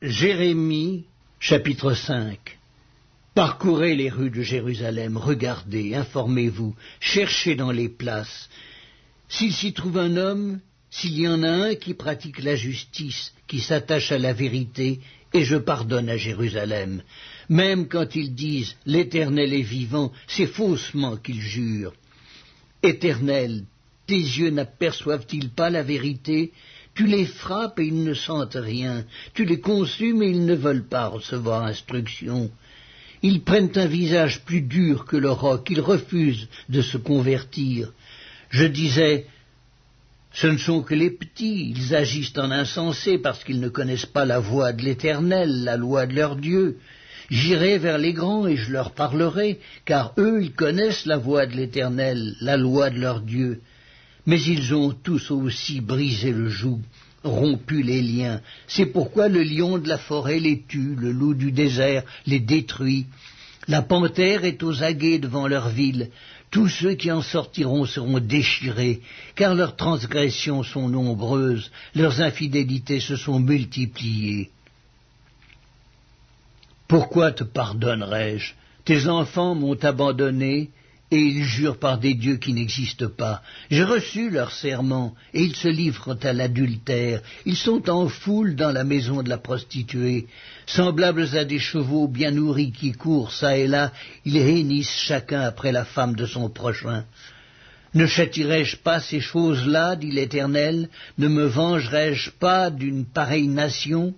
Jérémie, chapitre 5. Parcourez les rues de Jérusalem, regardez, informez-vous, cherchez dans les places. S'il s'y trouve un homme, s'il y en a un qui pratique la justice, qui s'attache à la vérité, et je pardonne à Jérusalem. Même quand ils disent « l'Éternel est vivant », c'est faussement qu'ils jurent. Éternel, tes yeux n'aperçoivent-ils pas la vérité ? Tu les frappes et ils ne sentent rien. Tu les consumes et ils ne veulent pas recevoir instruction. Ils prennent un visage plus dur que le roc. Ils refusent de se convertir. Je disais, ce ne sont que les petits. Ils agissent en insensés parce qu'ils ne connaissent pas la voie de l'Éternel, la loi de leur Dieu. J'irai vers les grands et je leur parlerai, car eux, ils connaissent la voie de l'Éternel, la loi de leur Dieu. Mais ils ont tous aussi brisé le joug, rompu les liens. C'est pourquoi le lion de la forêt les tue, le loup du désert les détruit. La panthère est aux aguets devant leur ville. Tous ceux qui en sortiront seront déchirés, car leurs transgressions sont nombreuses, leurs infidélités se sont multipliées. Pourquoi te pardonnerai-je? Tes enfants m'ont abandonné, et ils jurent par des dieux qui n'existent pas. J'ai reçu leur serment, et ils se livrent à l'adultère. Ils sont en foule dans la maison de la prostituée. Semblables à des chevaux bien nourris qui courent çà et là, ils hennissent chacun après la femme de son prochain. Ne châtierai-je pas ces choses-là, dit l'Éternel? Ne me vengerai-je pas d'une pareille nation?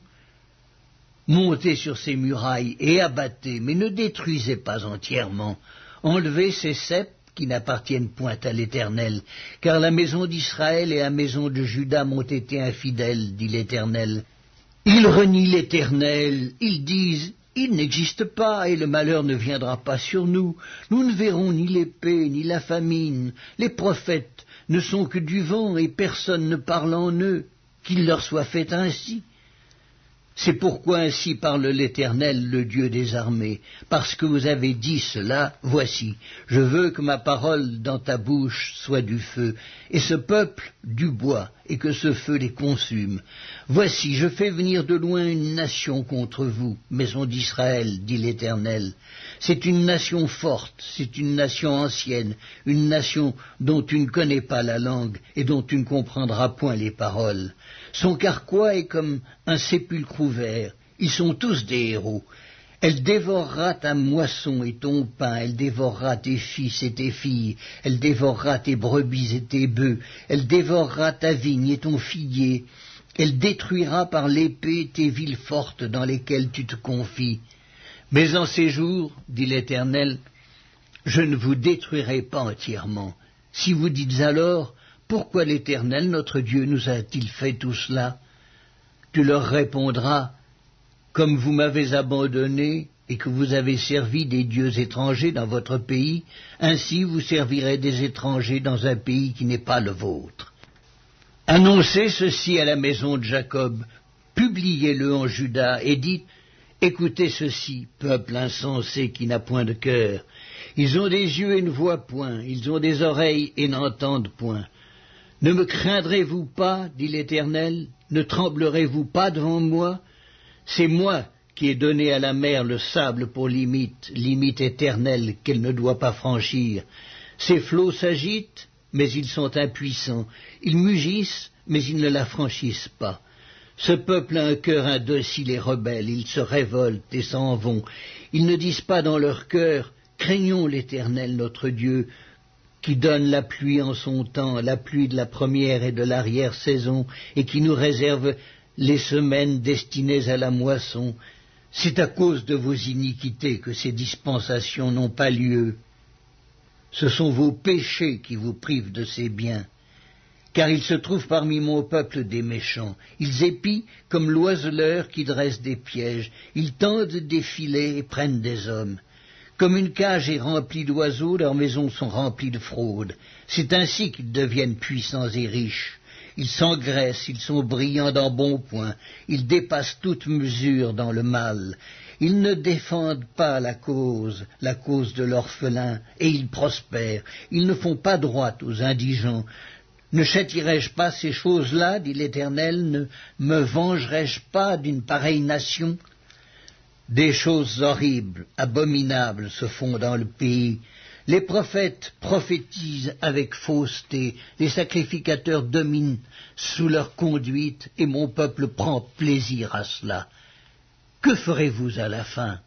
Montez sur ces murailles et abattez, mais ne détruisez pas entièrement. Enlevez ces ceps qui n'appartiennent point à l'Éternel, car la maison d'Israël et la maison de Juda m'ont été infidèles, dit l'Éternel. Ils renient l'Éternel, ils disent, il n'existe pas et le malheur ne viendra pas sur nous. Nous ne verrons ni l'épée ni la famine. Les prophètes ne sont que du vent et personne ne parle en eux. Qu'il leur soit fait ainsi. C'est pourquoi ainsi parle l'Éternel, le Dieu des armées. Parce que vous avez dit cela, voici, je veux que ma parole dans ta bouche soit du feu, et ce peuple du bois, et que ce feu les consume. Voici, je fais venir de loin une nation contre vous, maison d'Israël, dit l'Éternel. C'est une nation forte, c'est une nation ancienne, une nation dont tu ne connais pas la langue, et dont tu ne comprendras point les paroles. Son carquois est comme un sépulcre ouvert, ils sont tous des héros. Elle dévorera ta moisson et ton pain, elle dévorera tes fils et tes filles, elle dévorera tes brebis et tes bœufs, elle dévorera ta vigne et ton figuier, elle détruira par l'épée tes villes fortes dans lesquelles tu te confies. Mais en ces jours, dit l'Éternel, je ne vous détruirai pas entièrement. Si vous dites alors, pourquoi l'Éternel, notre Dieu, nous a-t-il fait tout cela? Tu leur répondras, comme vous m'avez abandonné et que vous avez servi des dieux étrangers dans votre pays, ainsi vous servirez des étrangers dans un pays qui n'est pas le vôtre. Annoncez ceci à la maison de Jacob, publiez-le en Juda et dites, écoutez ceci, peuple insensé qui n'a point de cœur. Ils ont des yeux et ne voient point, ils ont des oreilles et n'entendent point. Ne me craindrez-vous pas, dit l'Éternel, ne tremblerez-vous pas devant moi? C'est moi qui ai donné à la mer le sable pour limite, limite éternelle qu'elle ne doit pas franchir. Ses flots s'agitent, mais ils sont impuissants. Ils mugissent, mais ils ne la franchissent pas. Ce peuple a un cœur indocile et rebelle, ils se révoltent et s'en vont. Ils ne disent pas dans leur cœur, craignons l'Éternel notre Dieu, qui donne la pluie en son temps, la pluie de la première et de l'arrière-saison, et qui nous réserve les semaines destinées à la moisson. C'est à cause de vos iniquités que ces dispensations n'ont pas lieu. Ce sont vos péchés qui vous privent de ces biens. Car il se trouve parmi mon peuple des méchants. Ils épient comme l'oiseleur qui dresse des pièges. Ils tendent des filets et prennent des hommes. Comme une cage est remplie d'oiseaux, leurs maisons sont remplies de fraude. C'est ainsi qu'ils deviennent puissants et riches. Ils s'engraissent, ils sont brillants d'embonpoint, ils dépassent toute mesure dans le mal. Ils ne défendent pas la cause de l'orphelin, et ils prospèrent. Ils ne font pas droit aux indigents. Ne châtierai-je pas ces choses-là, dit l'Éternel, ne me vengerai-je pas d'une pareille nation? Des choses horribles, abominables se font dans le pays. Les prophètes prophétisent avec fausseté, les sacrificateurs dominent sous leur conduite, et mon peuple prend plaisir à cela. Que ferez-vous à la fin?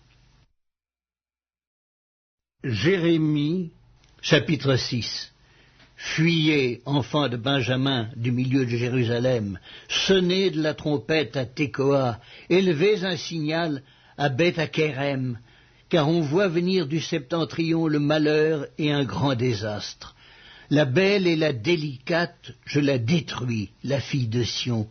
Jérémie, chapitre 6. Fuyez, enfants de Benjamin, du milieu de Jérusalem, sonnez de la trompette à Tekoa, élevez un signal à Beth-Akerem, car on voit venir du septentrion le malheur et un grand désastre. La belle et la délicate, je la détruis, la fille de Sion.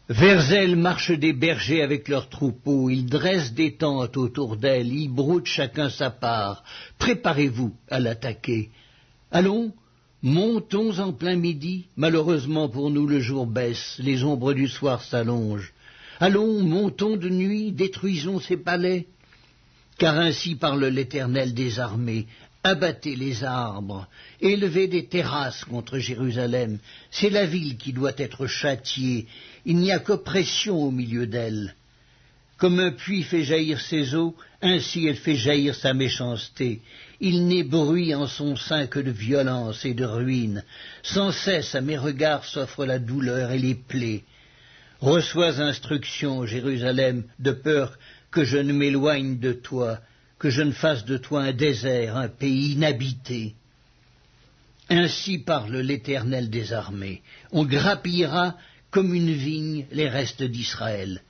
Vers elle marchent des bergers avec leurs troupeaux, ils dressent des tentes autour d'elle, ils broutent chacun sa part. Préparez-vous à l'attaquer. Allons, montons en plein midi. Malheureusement pour nous, le jour baisse, les ombres du soir s'allongent. Allons, montons de nuit, détruisons ses palais. Car ainsi parle l'Éternel des armées. Abattez les arbres, élevez des terrasses contre Jérusalem. C'est la ville qui doit être châtiée. Il n'y a qu'oppression au milieu d'elle. Comme un puits fait jaillir ses eaux, ainsi elle fait jaillir sa méchanceté. Il n'est bruit en son sein que de violence et de ruine. Sans cesse à mes regards s'offrent la douleur et les plaies. Reçois instruction, Jérusalem, de peur que je ne m'éloigne de toi, que je ne fasse de toi un désert, un pays inhabité. Ainsi parle l'Éternel des armées. On grappillera comme une vigne les restes d'Israël.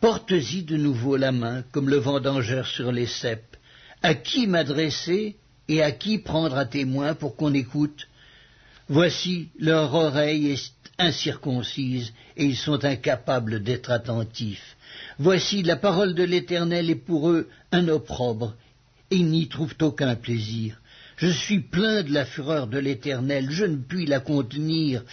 Porte-y de nouveau la main, comme le vendangeur sur les ceps. À qui m'adresser et à qui prendre à témoin pour qu'on écoute? Voici, leur oreille est incirconcise, et ils sont incapables d'être attentifs. Voici, la parole de l'Éternel est pour eux un opprobre, et ils n'y trouvent aucun plaisir. Je suis plein de la fureur de l'Éternel, je ne puis la contenir.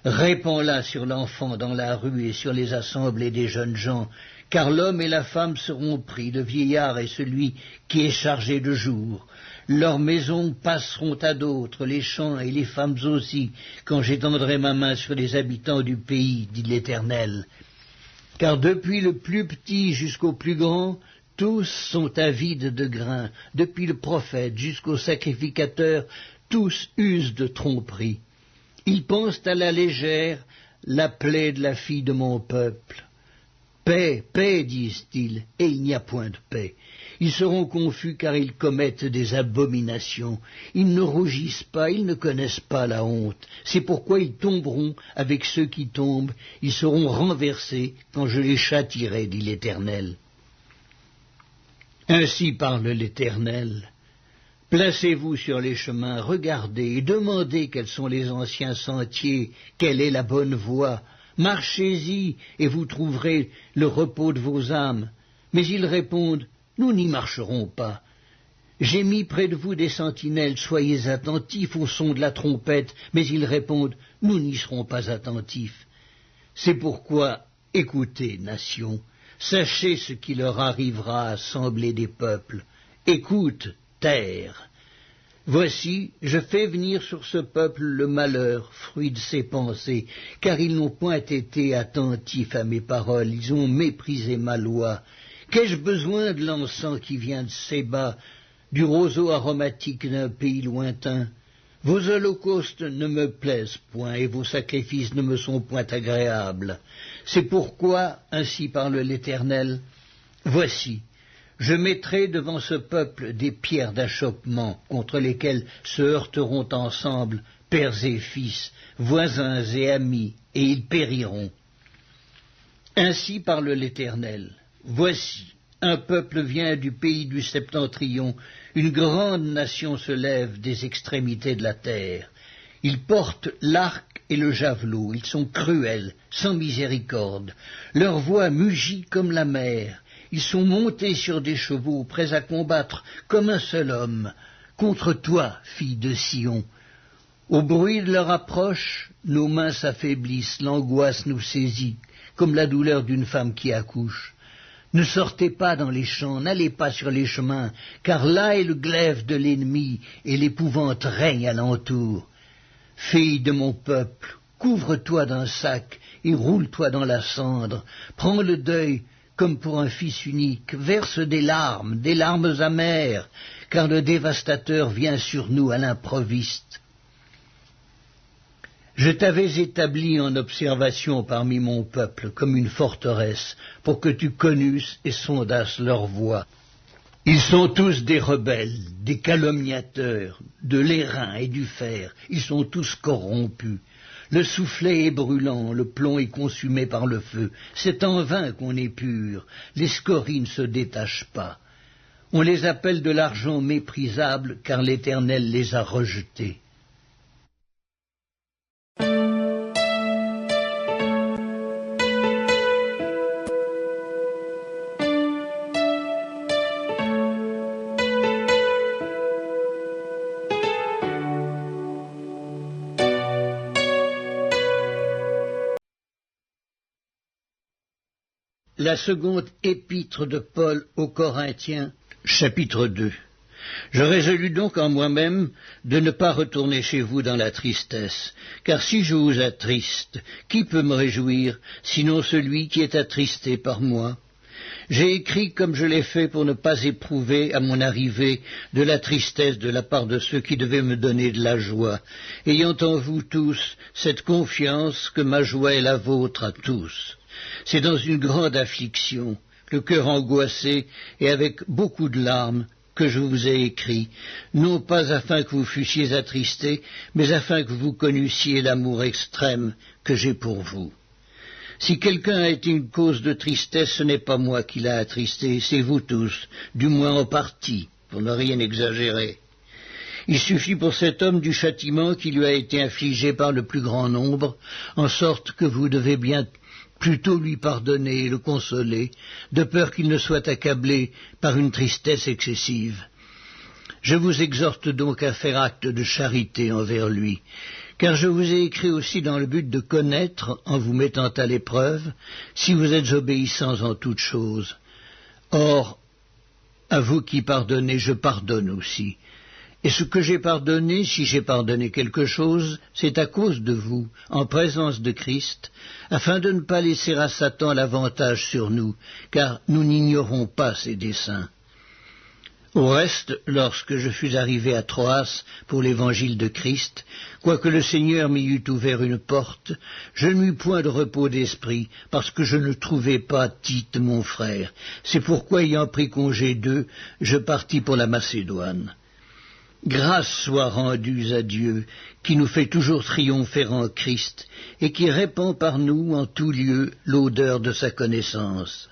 Répands-la sur l'enfant dans la rue et sur les assemblées des jeunes gens, car l'homme et la femme seront pris, le vieillard et celui qui est chargé de jour. Leurs maisons passeront à d'autres, les champs et les femmes aussi, quand j'étendrai ma main sur les habitants du pays, dit l'Éternel. Car depuis le plus petit jusqu'au plus grand, tous sont avides de grain, depuis le prophète jusqu'au sacrificateur, tous usent de tromperie. Ils pensent à la légère la plaie de la fille de mon peuple. Paix, paix, disent-ils, et il n'y a point de paix. Ils seront confus car ils commettent des abominations. Ils ne rougissent pas, ils ne connaissent pas la honte. C'est pourquoi ils tomberont avec ceux qui tombent. Ils seront renversés quand je les châtierai, dit l'Éternel. Ainsi parle l'Éternel. Placez-vous sur les chemins, regardez et demandez quels sont les anciens sentiers, quelle est la bonne voie. Marchez-y et vous trouverez le repos de vos âmes. Mais ils répondent, nous n'y marcherons pas. J'ai mis près de vous des sentinelles, soyez attentifs au son de la trompette, mais ils répondent, nous n'y serons pas attentifs. C'est pourquoi, écoutez, nations, sachez ce qui leur arrivera, assemblée des peuples. Écoute, terre. Voici, je fais venir sur ce peuple le malheur, fruit de ses pensées, car ils n'ont point été attentifs à mes paroles, ils ont méprisé ma loi. Qu'ai-je besoin de l'encens qui vient de Séba, du roseau aromatique d'un pays lointain? Vos holocaustes ne me plaisent point, et vos sacrifices ne me sont point agréables. C'est pourquoi, ainsi parle l'Éternel, voici, je mettrai devant ce peuple des pierres d'achoppement contre lesquelles se heurteront ensemble pères et fils, voisins et amis, et ils périront. Ainsi parle l'Éternel. Voici, un peuple vient du pays du septentrion, une grande nation se lève des extrémités de la terre. Ils portent l'arc et le javelot, ils sont cruels, sans miséricorde. Leur voix mugit comme la mer. Ils sont montés sur des chevaux, prêts à combattre comme un seul homme, contre toi, fille de Sion. Au bruit de leur approche, nos mains s'affaiblissent, l'angoisse nous saisit, comme la douleur d'une femme qui accouche. Ne sortez pas dans les champs, n'allez pas sur les chemins, car là est le glaive de l'ennemi, et l'épouvante règne alentour. Fille de mon peuple, couvre-toi d'un sac et roule-toi dans la cendre. Prends le deuil comme pour un fils unique. Verse des larmes amères, car le dévastateur vient sur nous à l'improviste. Je t'avais établi en observation parmi mon peuple comme une forteresse, pour que tu connusses et sondasses leur voie. Ils sont tous des rebelles, des calomniateurs, de l'airain et du fer, ils sont tous corrompus. Le soufflet est brûlant, le plomb est consumé par le feu, c'est en vain qu'on est pur, les scories ne se détachent pas. On les appelle de l'argent méprisable, car l'Éternel les a rejetés. La seconde épître de Paul aux Corinthiens, chapitre 2. Je résolus donc en moi-même de ne pas retourner chez vous dans la tristesse, car si je vous attriste, qui peut me réjouir, sinon celui qui est attristé par moi? J'ai écrit comme je l'ai fait pour ne pas éprouver à mon arrivée de la tristesse de la part de ceux qui devaient me donner de la joie, ayant en vous tous cette confiance que ma joie est la vôtre à tous. C'est dans une grande affliction, le cœur angoissé et avec beaucoup de larmes que je vous ai écrit, non pas afin que vous fussiez attristés, mais afin que vous connussiez l'amour extrême que j'ai pour vous. Si quelqu'un a été une cause de tristesse, ce n'est pas moi qui l'a attristé, c'est vous tous, du moins en partie, pour ne rien exagérer. Il suffit pour cet homme du châtiment qui lui a été infligé par le plus grand nombre, en sorte que vous devez bien plutôt lui pardonner et le consoler, de peur qu'il ne soit accablé par une tristesse excessive. Je vous exhorte donc à faire acte de charité envers lui, car je vous ai écrit aussi dans le but de connaître, en vous mettant à l'épreuve, si vous êtes obéissants en toutes choses. Or, à vous qui pardonnez, je pardonne aussi. Et ce que j'ai pardonné, si j'ai pardonné quelque chose, c'est à cause de vous, en présence de Christ, afin de ne pas laisser à Satan l'avantage sur nous, car nous n'ignorons pas ses desseins. Au reste, lorsque je fus arrivé à Troas pour l'évangile de Christ, quoique le Seigneur m'y eût ouvert une porte, je n'eus point de repos d'esprit, parce que je ne trouvais pas Tite mon frère. C'est pourquoi, ayant pris congé d'eux, je partis pour la Macédoine. Grâce soit rendue à Dieu, qui nous fait toujours triompher en Christ, et qui répand par nous en tout lieu l'odeur de sa connaissance.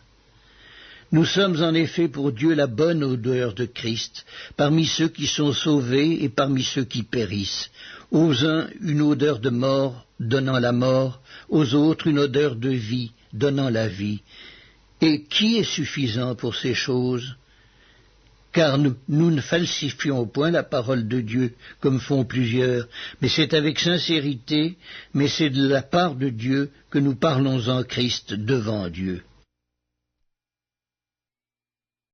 Nous sommes en effet pour Dieu la bonne odeur de Christ, parmi ceux qui sont sauvés et parmi ceux qui périssent. Aux uns une odeur de mort, donnant la mort, aux autres une odeur de vie, donnant la vie. Et qui est suffisant pour ces choses ? Car nous ne falsifions point la parole de Dieu, comme font plusieurs, mais c'est avec sincérité, mais c'est de la part de Dieu que nous parlons en Christ devant Dieu.